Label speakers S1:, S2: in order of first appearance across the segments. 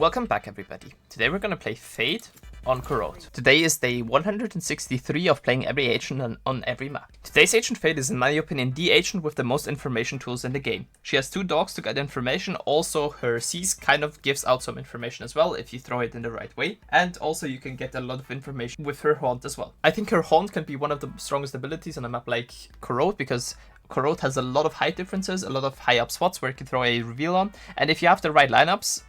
S1: Welcome back everybody. Today we're gonna play Fade on Corrode. Today is day 163 of playing every agent on every map. Today's agent Fade is in my opinion the agent with the most information tools in the game. She has 2 dogs to get information, also her C's kind of gives out some information as well if you throw it in the right way. And also you can get a lot of information with her Haunt as well. I think her Haunt can be one of the strongest abilities on a map like Corrode because Corrode has a lot of height differences, a lot of high up spots where you can throw a reveal on, and if you have the right lineups,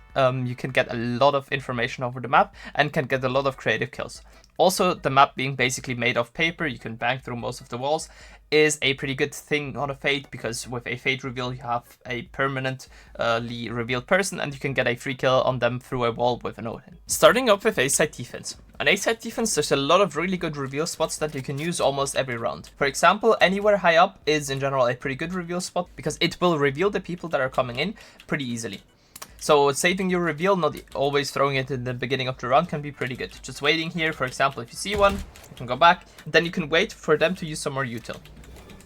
S1: you can get a lot of information over the map and can get a lot of creative kills. Also, the map being basically made of paper, you can bang through most of the walls, is a pretty good thing on a Fade, because with a Fade reveal you have a permanently revealed person and you can get a free kill on them through a wall with an Odin. Starting up with A-side defense. On A-side defense there's a lot of really good reveal spots that you can use almost every round. For example, anywhere high up is in general a pretty good reveal spot because it will reveal the people that are coming in pretty easily. So saving your reveal, not always throwing it in the beginning of the round, can be pretty good. Just waiting here, for example, if you see one, you can go back. Then you can wait for them to use some more util.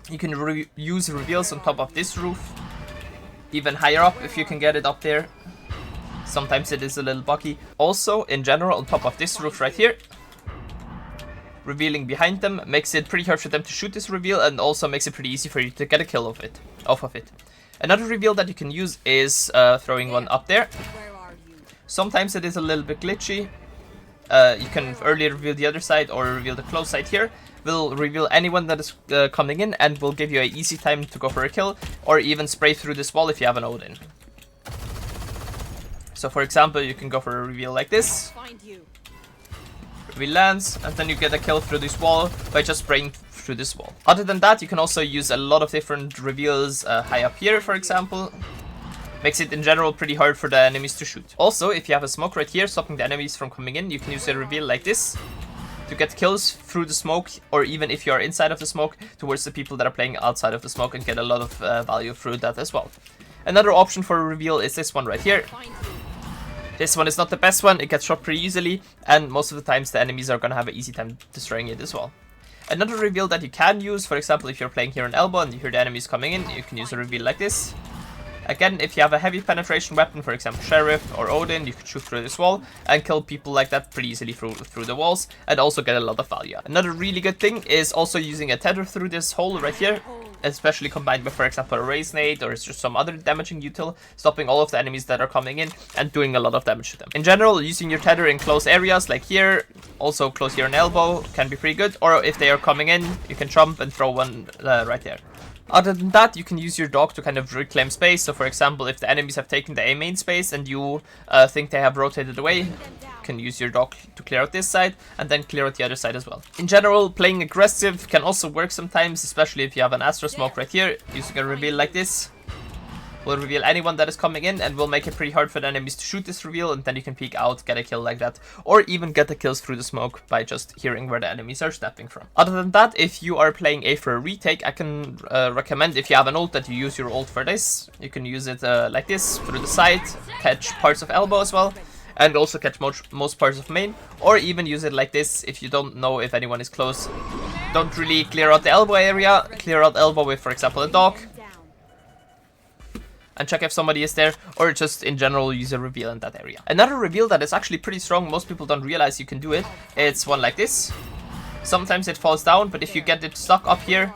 S1: You can use reveals on top of this roof, even higher up if you can get it up there. Sometimes it is a little buggy. Also, in general, on top of this roof right here, revealing behind them makes it pretty hard for them to shoot this reveal and also makes it pretty easy for you to get a kill off of it. Another reveal that you can use is throwing one up there. Sometimes it is a little bit glitchy. You can earlier reveal the other side or reveal the close side here. Will reveal anyone that is coming in and will give you an easy time to go for a kill or even spray through this wall if you have an Odin. So for example, you can go for a reveal like this. Reveal lands and then you get a kill through this wall by just spraying through this wall. Other than that, you can also use a lot of different reveals high up here, for example. Makes it in general pretty hard for the enemies to shoot. Also, if you have a smoke right here stopping the enemies from coming in, you can use a reveal like this to get kills through the smoke, or even if you are inside of the smoke, towards the people that are playing outside of the smoke and get a lot of value through that as well. Another option for a reveal is this one right here. This one is not the best one, it gets shot pretty easily, and most of the times the enemies are gonna have an easy time destroying it as well. Another reveal that you can use, for example, if you're playing here on elbow and you hear the enemies coming in, you can use a reveal like this. Again, if you have a heavy penetration weapon, for example Sheriff or Odin, you can shoot through this wall and kill people like that pretty easily through the walls and also get a lot of value. Another really good thing is also using a tether through this hole right here, especially combined with, for example, a raise nade or just some other damaging util, stopping all of the enemies that are coming in and doing a lot of damage to them. In general, using your tether in close areas like here, also close here on elbow, can be pretty good, or if they are coming in, you can jump and throw one right there. Other than that, you can use your dog to kind of reclaim space. So for example, if the enemies have taken the A main space and you think they have rotated away, you can use your dog to clear out this side and then clear out the other side as well. In general, playing aggressive can also work sometimes, especially if you have an Astro Smoke right here. Using a reveal like this will reveal anyone that is coming in and will make it pretty hard for the enemies to shoot this reveal, and then you can peek out, get a kill like that, or even get the kills through the smoke by just hearing where the enemies are stepping from. Other than that, if you are playing A for a retake, I can recommend, if you have an ult, that you use your ult for this. You can use it like this, through the side, catch parts of elbow as well, and also catch most parts of main, or even use it like this if you don't know if anyone is close. Don't really clear out the elbow area, clear out elbow with, for example, a dog, and check if somebody is there, or just in general use a reveal in that area. Another reveal that is actually pretty strong, most people don't realize you can do it, it's one like this. Sometimes it falls down, but if you get it stuck up here,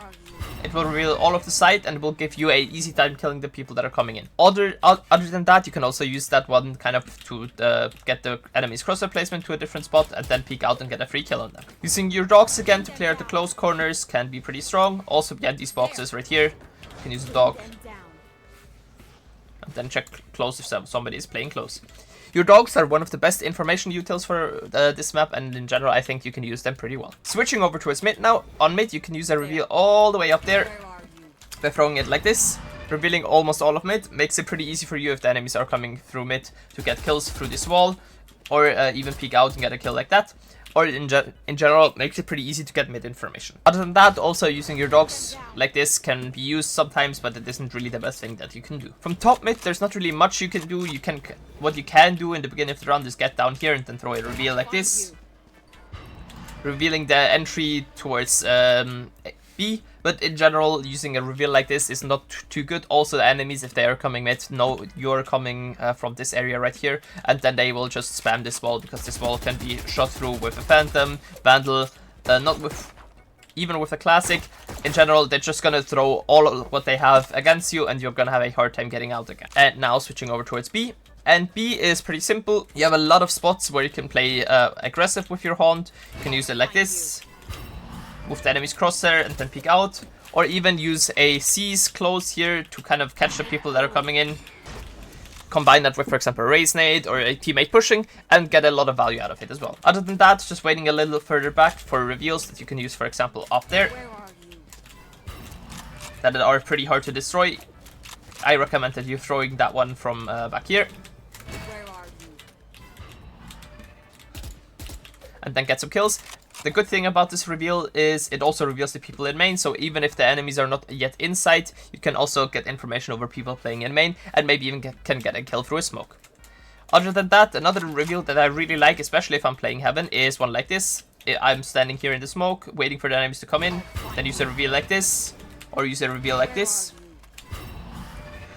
S1: it will reveal all of the side and will give you a easy time killing the people that are coming in. Other than that, you can also use that one kind of to get the enemy's crosshair placement to a different spot and then peek out and get a free kill on them. Using your dogs again to clear the close corners can be pretty strong. Also behind these boxes right here, you can use a dog. And then check close if somebody is playing close. Your dogs are one of the best information utils for this map, and in general I think you can use them pretty well. Switching over towards mid now, on mid you can use a reveal all the way up there by throwing it like this. Revealing almost all of mid makes it pretty easy for you if the enemies are coming through mid to get kills through this wall, or even peek out and get a kill like that. Or in general, it makes it pretty easy to get mid information. Other than that, also using your dogs like this can be used sometimes, but it isn't really the best thing that you can do. From top mid, there's not really much you can do. What you can do in the beginning of the round is get down here and then throw a reveal like this, revealing the entry towards B But in general, using a reveal like this is not too good. Also, the enemies, if they are coming mid, know you're coming from this area right here, and then they will just spam this wall, because this wall can be shot through with a Phantom, Vandal, not with... even with a Classic. In general, they're just gonna throw all of what they have against you, and you're gonna have a hard time getting out again. And now switching over towards B. And B is pretty simple. You have a lot of spots where you can play aggressive with your Haunt. You can use it like this, move the enemy's crosshair and then peek out, or even use a seize close here to kind of catch the people that are coming in. Combine that with, for example, a Raise Nade or a teammate pushing, and get a lot of value out of it as well. Other than that, just waiting a little further back for reveals that you can use, for example, up there, that are pretty hard to destroy. I recommend that you're throwing that one from back here. And then get some kills. The good thing about this reveal is it also reveals the people in main, so even if the enemies are not yet inside, you can also get information over people playing in main, and maybe even can get a kill through a smoke. Other than that, another reveal that I really like, especially if I'm playing Heaven, is one like this. I'm standing here in the smoke, waiting for the enemies to come in, then use a reveal like this, or use a reveal like this.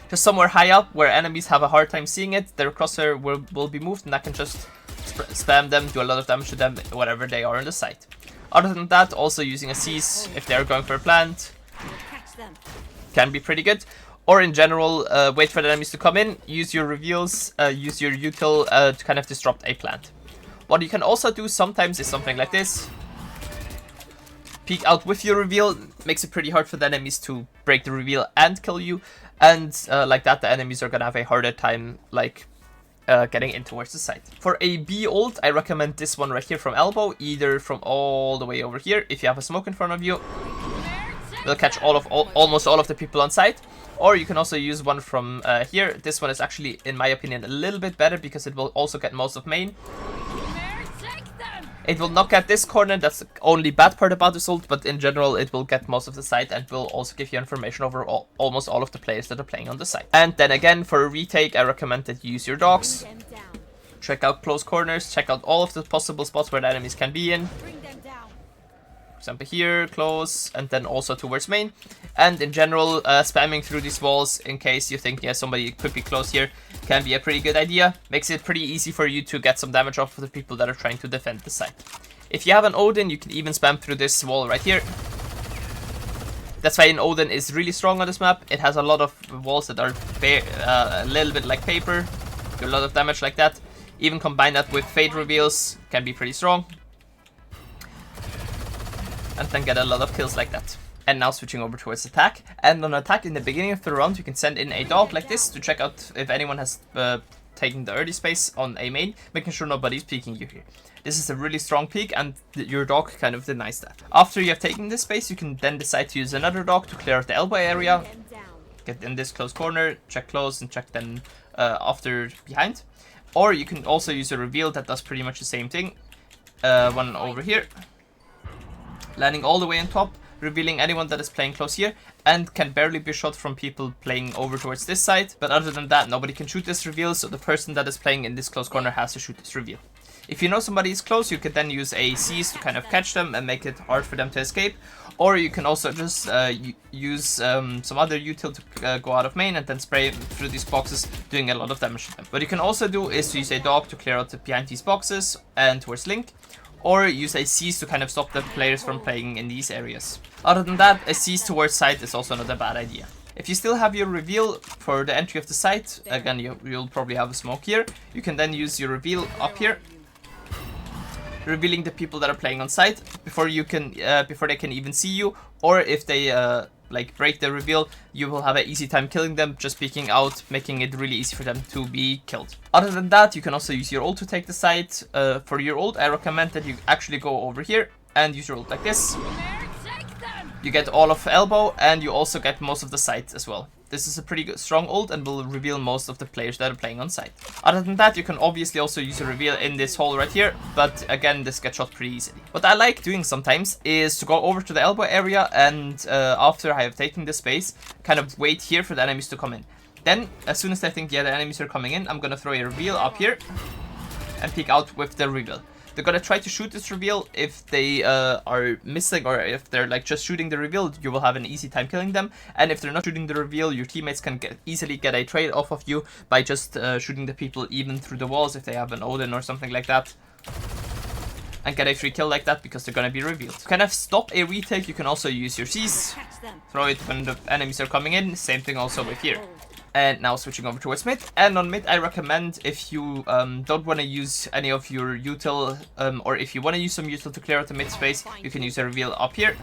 S1: Just somewhere high up where enemies have a hard time seeing it, their crosshair will be moved, and I can just spam them, do a lot of damage to them, whatever they are on the site. Other than that, also using a seize if they're going for a plant can be pretty good. Or in general, wait for the enemies to come in, use your reveals, use your util to kind of disrupt a plant. What you can also do sometimes is something like this. Peek out with your reveal, makes it pretty hard for the enemies to break the reveal and kill you. And like that, the enemies are gonna have a harder time, like, getting in towards the site. For a B ult, I recommend this one right here from elbow, either from all the way over here. If you have a smoke in front of you, will catch almost all of the people on site. Or you can also use one from here. This one is actually, in my opinion, a little bit better because it will also get most of main. It will not get this corner, that's the only bad part about this ult, but in general it will get most of the site and will also give you information over almost all of the players that are playing on the site. And then again, for a retake, I recommend that you use your dogs. Check out close corners, check out all of the possible spots where the enemies can be in. For example here, close, and then also towards main. And in general, spamming through these walls in case you think, yeah, somebody could be close here, can be a pretty good idea. Makes it pretty easy for you to get some damage off of the people that are trying to defend the site. If you have an Odin, you can even spam through this wall right here. That's why an Odin is really strong on this map. It has a lot of walls that are a little bit like paper, do a lot of damage like that. Even combine that with Fade reveals, can be pretty strong. And then get a lot of kills like that. And now switching over towards attack. And on attack, in the beginning of the round, you can send in a dog like this to check out if anyone has taken the early space on a main, making sure nobody's peeking you here. This is a really strong peek, and your dog kind of denies that. After you have taken this space, you can then decide to use another dog to clear out the elbow area. Get in this close corner, check close, and check then after behind. Or you can also use a reveal that does pretty much the same thing. One over here. Landing all the way on top, revealing anyone that is playing close here, and can barely be shot from people playing over towards this side. But other than that, nobody can shoot this reveal, so the person that is playing in this close corner has to shoot this reveal. If you know somebody is close, you can then use a seize to kind of catch them and make it hard for them to escape. Or you can also just use some other util to go out of main and then spray through these boxes, doing a lot of damage to them. What you can also do is to use a dog to clear out behind these boxes and towards Link. Or use a seize to kind of stop the players from playing in these areas. Other than that, a seize towards site is also not a bad idea. If you still have your reveal for the entry of the site, again you'll probably have a smoke here, you can then use your reveal up here, revealing the people that are playing on site before they can even see you, or if they like break the reveal, you will have an easy time killing them, just peeking out, making it really easy for them to be killed. Other than that, you can also use your ult to take the site. For your ult, I recommend that you actually go over here and use your ult like this. You get all of elbow, and you also get most of the site as well. This is a pretty good, strong ult and will reveal most of the players that are playing on site. Other than that, you can obviously also use a reveal in this hole right here, but again, this gets shot pretty easily. What I like doing sometimes is to go over to the elbow area and after I have taken the space, kind of wait here for the enemies to come in. Then, as soon as I think, yeah, the enemies are coming in, I'm gonna throw a reveal up here and peek out with the reveal. They're gonna try to shoot this reveal. If they are missing, or if they're like just shooting the reveal, you will have an easy time killing them. And if they're not shooting the reveal, your teammates can easily get a trade off of you by just shooting the people even through the walls if they have an Odin or something like that. And get a free kill like that because they're gonna be revealed. To kind of stop a retake, you can also use your C's. Throw it when the enemies are coming in. Same thing also with here. And now switching over towards mid. And on mid, I recommend if you don't want to use any of your util, or if you want to use some util to clear out the mid space, you can use a reveal up here.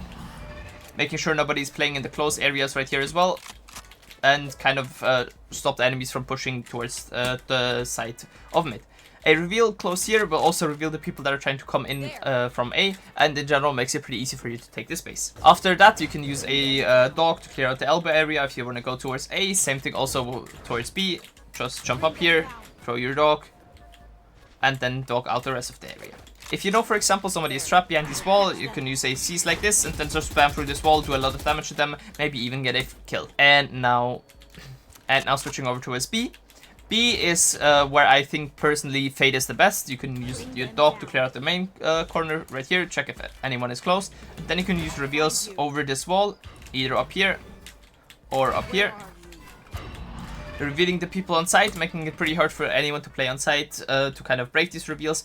S1: Making sure nobody's playing in the close areas right here as well. And kind of stop the enemies from pushing towards the side of mid. A reveal close here will also reveal the people that are trying to come in from A, and in general makes it pretty easy for you to take this base. After that, you can use a dog to clear out the elbow area if you want to go towards A. Same thing also towards B. Just jump up here, throw your dog, and then dog out the rest of the area. If you know, for example, somebody is trapped behind this wall, you can use a C's like this, and then just spam through this wall, do a lot of damage to them, maybe even get a kill. And now switching over towards B. B is where I think personally Fade is the best. You can use your dog to clear out the main corner right here, check if anyone is close. Then you can use reveals over this wall, either up here or up here. Revealing the people on site, making it pretty hard for anyone to play on site to kind of break these reveals,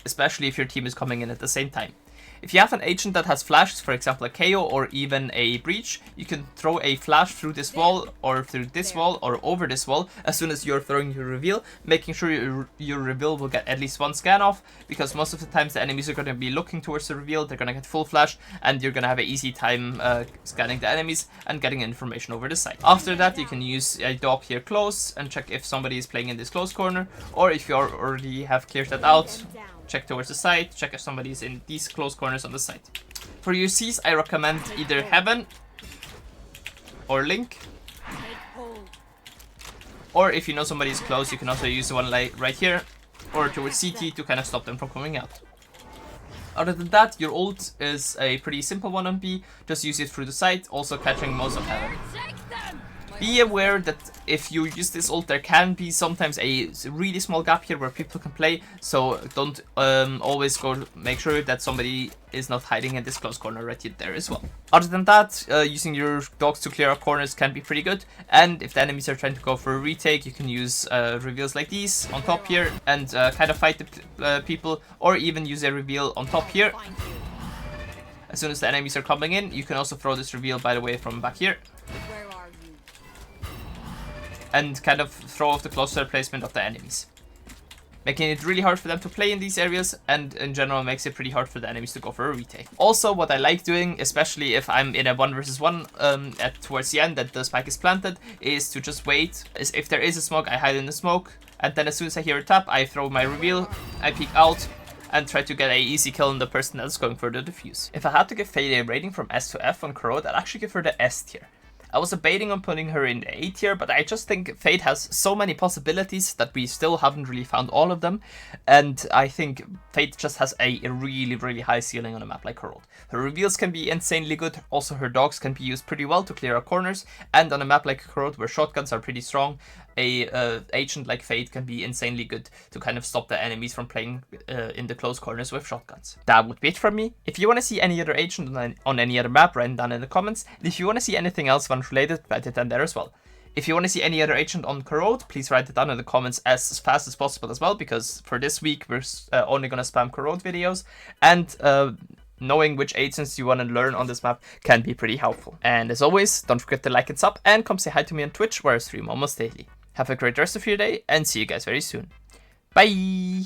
S1: especially if your team is coming in at the same time. If you have an agent that has flashes, for example a KO or even a breach, you can throw a flash through this wall or through this wall or over this wall as soon as you're throwing your reveal, making sure your reveal will get at least one scan off, because most of the times the enemies are going to be looking towards the reveal, they're going to get full flash, and you're going to have an easy time scanning the enemies and getting information over the site. After that, you can use a dog here close and check if somebody is playing in this close corner, or if you already have cleared that out, check towards the side, check if somebody's in these close corners on the side. For your C's, I recommend either Heaven or Link. Or if you know somebody's close, you can also use the one like right here or towards CT to kind of stop them from coming out. Other than that, your ult is a pretty simple one on B. Just use it through the side, also catching most of Heaven. Be aware that if you use this ult, there can be sometimes a really small gap here where people can play, so don't always go make sure that somebody is not hiding in this close corner right here there as well. Other than that, using your dogs to clear out corners can be pretty good, and if the enemies are trying to go for a retake, you can use reveals like these on top here and kind of fight the people, or even use a reveal on top here. As soon as the enemies are coming in, you can also throw this reveal, by the way, from back here. And kind of throw off the closer placement of the enemies. Making it really hard for them to play in these areas, and in general makes it pretty hard for the enemies to go for a retake. Also, what I like doing, especially if I'm in a 1 versus 1 towards the end that the spike is planted, is to just wait. If there is a smoke, I hide in the smoke, and then as soon as I hear a tap, I throw my reveal, I peek out, and try to get a easy kill on the person that's going for the defuse. If I had to give Fade a rating from S to F on Corrode, I'd actually give her the S tier. I was debating on putting her in the A tier, but I just think Fade has so many possibilities that we still haven't really found all of them, and I think Fade just has a really, really high ceiling on a map like Corrode. Her reveals can be insanely good, also her dogs can be used pretty well to clear out corners, and on a map like Corrode where shotguns are pretty strong, a agent like Fade can be insanely good to kind of stop the enemies from playing in the close corners with shotguns. That would be it from me. If you want to see any other agent on any other map, write it down in the comments, and if you want to see anything else Vods related, write it down there as well. If you want to see any other agent on Corrode, please write it down in the comments as fast as possible as well, because for this week we're only going to spam Corrode videos, and knowing which agents you want to learn on this map can be pretty helpful. And as always, don't forget to like and sub, and come say hi to me on Twitch where I stream almost daily. Have a great rest of your day, and see you guys very soon. Bye!